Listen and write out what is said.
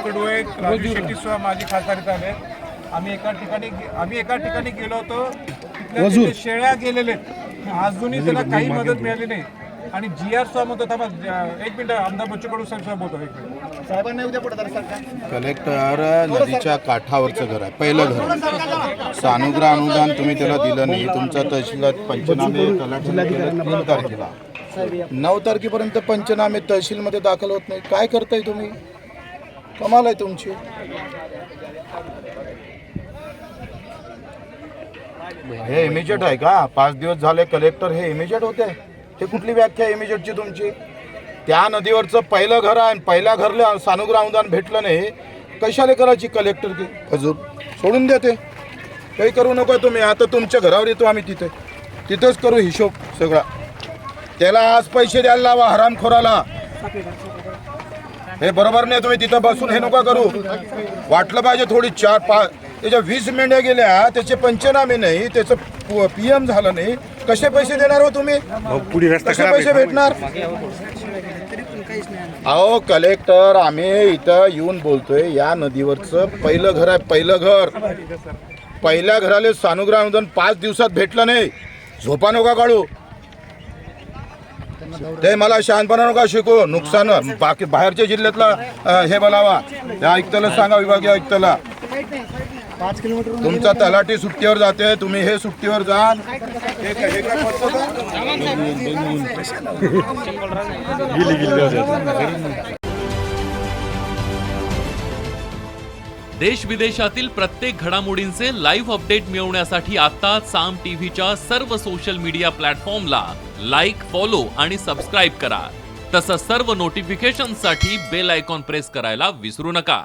कडवे राजू शेट्टी सुद्धा माझी खासदारीत आले. आम्ही एका ठिकाणी गेलो होतो, तिथल्या शेळ्या गेलेले अजूनही त्याला काही मदत मिळाली नाही. आणि GR सुद्धा म्हणतो, थांबा एक मिनिट, आमदार बच्चू कडू साहेब बोलतो एक मिनिट. कलेक्टर नदीच्या काठावरचं घर आहे, पहिलं घर. सानुग्रह अनुदान तुम्ही त्याला दिलं नाही. तुमचा तहसीलात पंचनामे तलाठीला केलं 3 तारखेला. 9 तारखेपर्यंत पंचनामे तहसीलमध्ये दाखल होत नाही. काय करताय तुम्ही? कमाल आहे तुमची. हे इमिजिएट आहे का? 5 दिवस झाले कलेक्टर हे इमिजिएट होते. हे कुठली व्याख्या इमिजिएटची तुमची? त्या नदीवरचं पहिलं घर आहे, पहिल्या घरला सानुग्रह अनुदान भेटलं नाही. कशाला करायची कलेक्टर की हजूर? सोडून देते, काही करू नका तुम्ही. आता तुमच्या घरावर येतो आम्ही, तिथंच करू हिशोब सगळा. त्याला आज पैसे द्यायला लावा हरामखोराला. हे बरोबर नाही. तुम्ही तिथं बसून हे नका करू. वाटलं पाहिजे थोडी 4-5. त्याच्या 20 मेंढ्या गेल्या, त्याचे पंचनामे नाही, त्याचं PM झालं नाही. कसे पैसे देणार हो तुम्ही? कसे पैसे भेटणार? अहो कलेक्टर, आम्ही इथं येऊन बोलतोय, या नदीवरचं पहिलं घर आहे, पहिलं घर. पहिल्या घराले सानुग्रह अनुदान 5 दिवसात भेटलं नाही. झोपा नका काढू. ते मला शहाणपणा नका शिकू. नुकसान बाकी बाहेरच्या जिल्ह्यातला हे बोलावा. त्या आयुक्ताला सांगा, विभागीय आयुक्ताला. तुमचा तलाठी सुट्टीवर जाते, तुम्ही हे सुट्टीवर जा. देश विदेशातील प्रत्येक घडामोडींचे लाईव्ह अपडेट मिळवण्यासाठी आता साम टीव्हीच्या सर्व सोशल मीडिया प्लॅटफॉर्मला लाईक, फॉलो आणि सबस्क्राईब करा. तसंच सर्व नोटिफिकेशनसाठी बेल आयकॉन प्रेस करायला विसरू नका.